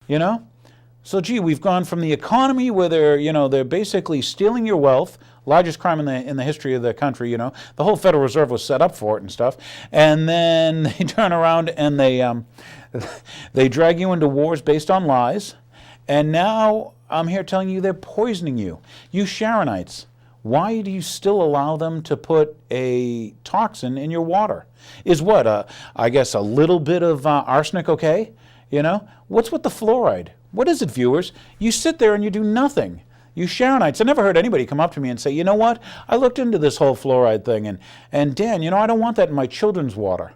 you know? So, gee, we've gone from the economy where they're basically stealing your wealth, largest crime in the history of the country, The whole Federal Reserve was set up for it and stuff. And then they turn around and they drag you into wars based on lies. And now I'm here telling you they're poisoning you. You Sharonites, why do you still allow them to put a toxin in your water? Is what, I guess, a little bit of arsenic okay? What's with the fluoride? What is it, viewers? You sit there and you do nothing. You Sharonites. I never heard anybody come up to me and say, you know what? I looked into this whole fluoride thing, and Dan, I don't want that in my children's water.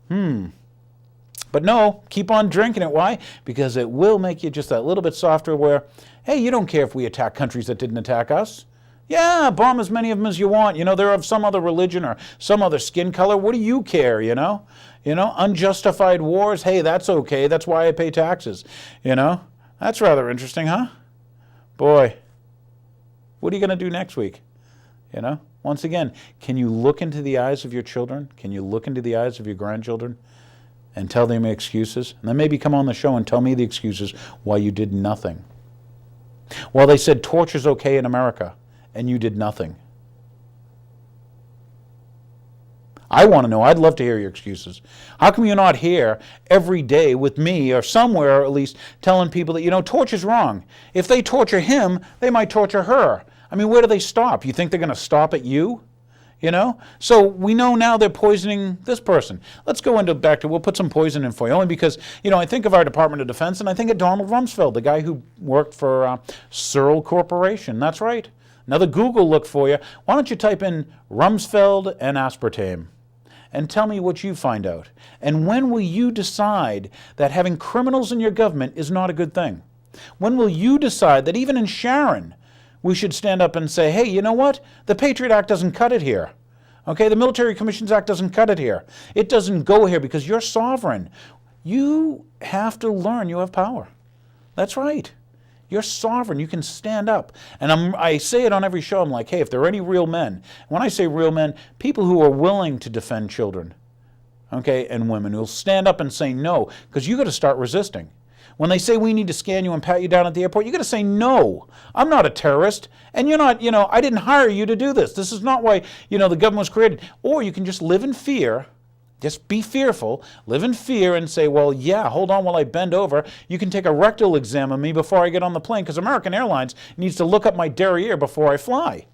But no, keep on drinking it. Why? Because it will make you just that little bit softer where, hey, you don't care if we attack countries that didn't attack us. Yeah, bomb as many of them as you want. They're of some other religion or some other skin color. What do you care, Unjustified wars, hey, that's okay. That's why I pay taxes, That's rather interesting, huh? Boy, what are you going to do next week? Once again, can you look into the eyes of your children? Can you look into the eyes of your grandchildren and tell them excuses? And then maybe come on the show and tell me the excuses why you did nothing. Well, they said torture's okay in America, and you did nothing. I want to know. I'd love to hear your excuses. How come you're not here every day with me or somewhere at least telling people that, torture's wrong? If they torture him, they might torture her. I mean, where do they stop? You think they're going to stop at you? So we know now they're poisoning this person. Let's go back to, we'll put some poison in for you, only because, I think of our Department of Defense and I think of Donald Rumsfeld, the guy who worked for Searle Corporation. That's right. Another Google look for you. Why don't you type in Rumsfeld and aspartame? And tell me what you find out. And when will you decide that having criminals in your government is not a good thing? When will you decide that even in Sharon, we should stand up and say, hey, you know what? The Patriot Act doesn't cut it here. Okay, the Military Commissions Act doesn't cut it here. It doesn't go here because you're sovereign. You have to learn you have power. That's right. You're sovereign. You can stand up. And I say it on every show. I'm like, hey, if there are any real men, when I say real men, people who are willing to defend children, okay, and women who'll stand up and say no, because you got to start resisting. When they say we need to scan you and pat you down at the airport, you got to say no. I'm not a terrorist, and you're not, I didn't hire you to do this. This is not why, the government was created. Or you can just live in fear. Just be fearful, live in fear, and say, well, yeah, hold on while I bend over. You can take a rectal exam of me before I get on the plane, because American Airlines needs to look up my derriere before I fly.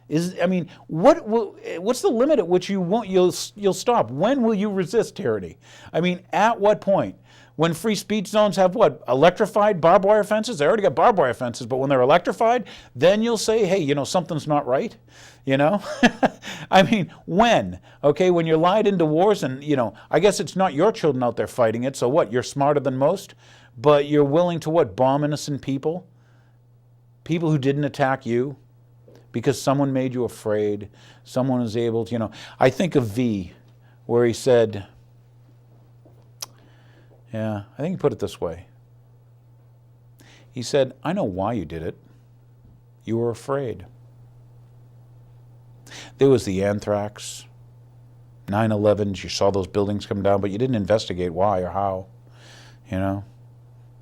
What's the limit at which you'll stop? When will you resist tyranny? At what point? When free speech zones have what? Electrified barbed wire fences? They already got barbed wire fences, but when they're electrified, then you'll say, hey, something's not right. When? Okay, when you're lied into wars and, I guess it's not your children out there fighting it, so what? You're smarter than most, but you're willing to what? Bomb innocent people? People who didn't attack you because someone made you afraid. Someone was able to, I think of V, where he said, I think he put it this way. He said, I know why you did it. You were afraid. There was the anthrax, 9/11s, you saw those buildings come down, but you didn't investigate why or how,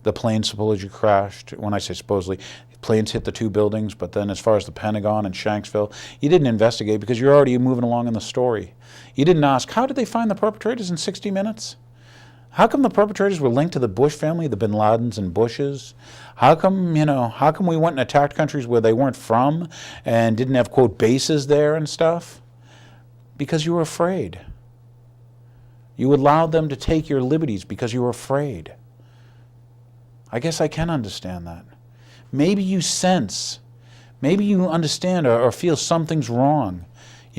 The planes supposedly crashed. When I say supposedly, planes hit the two buildings, but then as far as the Pentagon and Shanksville, you didn't investigate because you're already moving along in the story. You didn't ask, how did they find the perpetrators in 60 minutes? How come the perpetrators were linked to the Bush family, the Bin Ladens and Bushes? How come we went and attacked countries where they weren't from and didn't have, quote, bases there and stuff? Because you were afraid. You allowed them to take your liberties because you were afraid. I guess I can understand that. Maybe you sense, maybe you understand or feel something's wrong.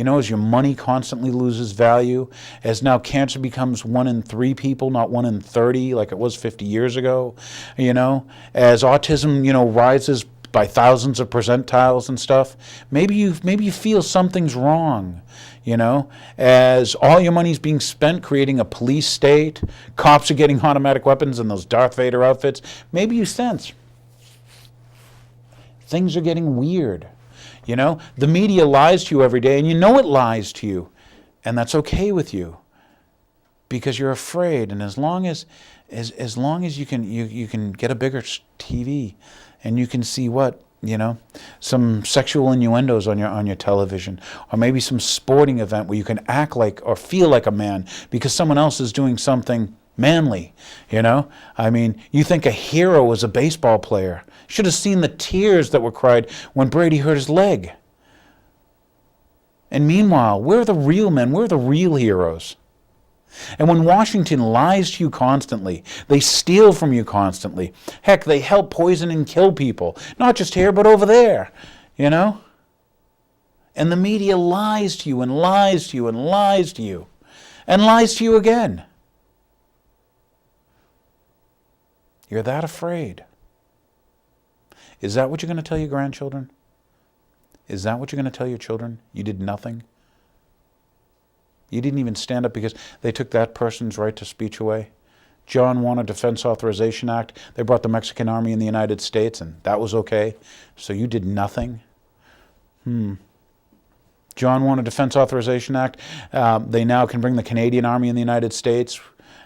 As your money constantly loses value, as now cancer becomes 1 in 3 people, not 1 in 30 like it was 50 years ago, as autism, rises by thousands of percentiles and stuff, maybe you feel something's wrong, as all your money's being spent creating a police state, cops are getting automatic weapons and those Darth Vader outfits, maybe you sense things are getting weird. The media lies to you every day, and you know it lies to you, and that's okay with you. because you're afraid. And as long as you can get a bigger TV, and you can see what, some sexual innuendos on your television, or maybe some sporting event where you can act like or feel like a man because someone else is doing something manly. I mean, you think a hero was a baseball player. Should have seen the tears that were cried when Brady hurt his leg. And meanwhile, we're the real men, we're the real heroes. And when Washington lies to you constantly, they steal from you constantly. Heck, they help poison and kill people, not just here, but over there, And the media lies to you and lies to you and lies to you and lies to you again. You're that afraid. Is that what you're going to tell your grandchildren? Is that what you're going to tell your children? You did nothing? You didn't even stand up because they took that person's right to speech away? John wanted Defense Authorization Act. They brought the Mexican army in the United States, and that was okay. So you did nothing? John wanted Defense Authorization Act. They now can bring the Canadian army in the United States.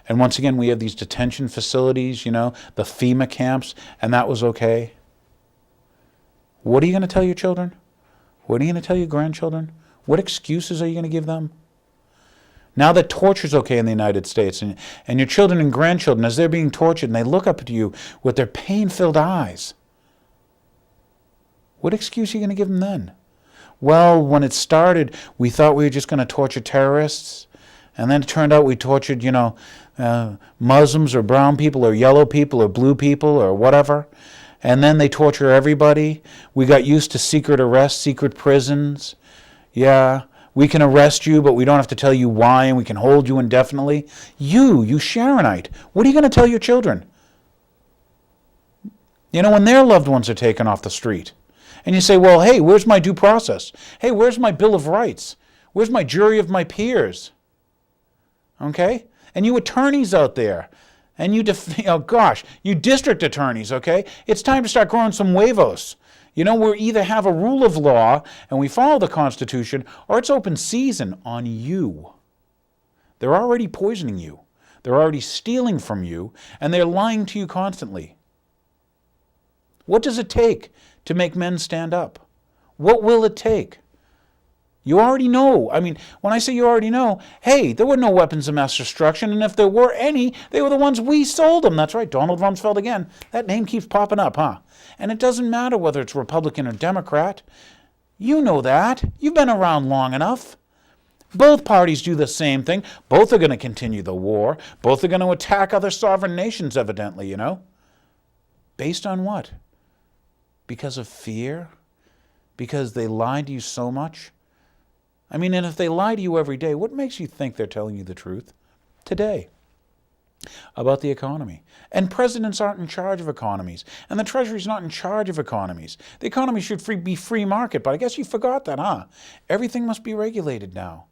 And once again, we have these detention facilities, the FEMA camps, and that was okay. What are you going to tell your children? What are you going to tell your grandchildren? What excuses are you going to give them? Now that torture's okay in the United States, and your children and grandchildren, as they're being tortured, and they look up to you with their pain-filled eyes, what excuse are you going to give them then? Well, when it started, we thought we were just going to torture terrorists, and then it turned out we tortured, Muslims or brown people or yellow people or blue people or whatever. And then they torture everybody. We got used to secret arrests, secret prisons. Yeah, we can arrest you, but we don't have to tell you why, and we can hold you indefinitely. You Sharonite, what are you going to tell your children? When their loved ones are taken off the street. And you say, well, hey, where's my due process? Hey, where's my Bill of Rights? Where's my jury of my peers? Okay? And you attorneys out there, and you district attorneys, okay? It's time to start growing some huevos. We either have a rule of law and we follow the Constitution, or it's open season on you. They're already poisoning you. They're already stealing from you, and they're lying to you constantly. What does it take to make men stand up? What will it take? You already know. I mean, when I say you already know, hey, there were no weapons of mass destruction, and if there were any, they were the ones we sold them. That's right, Donald Rumsfeld again. That name keeps popping up, huh? And it doesn't matter whether it's Republican or Democrat. You know that. You've been around long enough. Both parties do the same thing. Both are going to continue the war. Both are going to attack other sovereign nations, evidently, Based on what? Because of fear? Because they lied to you so much? I mean, and if they lie to you every day, what makes you think they're telling you the truth today about the economy? And presidents aren't in charge of economies, and the Treasury's not in charge of economies. The economy should be free market, but I guess you forgot that, huh? Everything must be regulated now.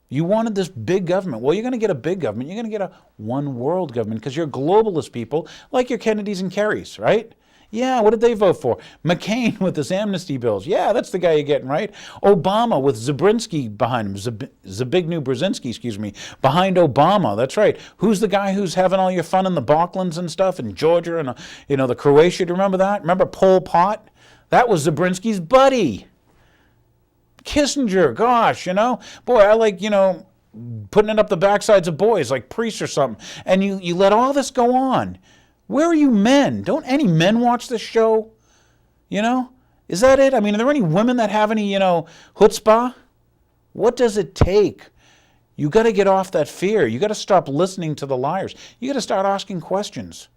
You wanted this big government. Well, you're going to get a big government. You're going to get a one world government because you're globalist people like your Kennedys and Kerrys, right? Yeah, what did they vote for? McCain with his amnesty bills. Yeah, that's the guy you're getting, right? Obama with Zabriskie behind him. Zbigniew Brzezinski, behind Obama. That's right. Who's the guy who's having all your fun in the Balkans and stuff in Georgia and, the Croatia? Do you remember that? Remember Pol Pot? That was Zabrinski's buddy. Kissinger, gosh, Boy, I like, putting it up the backsides of boys like priests or something. And you let all this go on. Where are you men? Don't any men watch this show? Is that it? I mean, are there any women that have any, chutzpah? What does it take? You got to get off that fear. You got to stop listening to the liars. You got to start asking questions.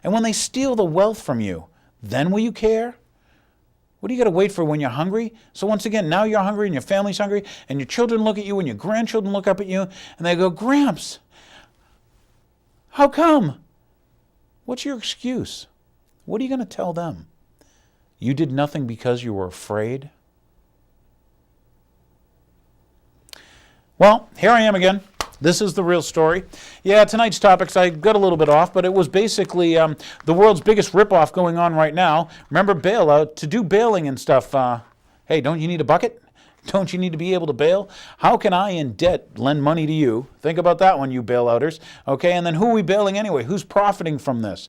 And when they steal the wealth from you, then will you care? What do you got to wait for when you're hungry? So once again, now you're hungry and your family's hungry and your children look at you and your grandchildren look up at you and they go, Gramps, how come? What's your excuse? What are you going to tell them? You did nothing because you were afraid? Well, here I am again. This is the real story. Yeah, tonight's topics, I got a little bit off, but it was basically the world's biggest ripoff going on right now. Remember Bailout? To do bailing and stuff, hey, don't you need a bucket? Don't you need to be able to bail? How can I in debt lend money to you? Think about that one, you bailouters. Okay, and then who are we bailing anyway? Who's profiting from this?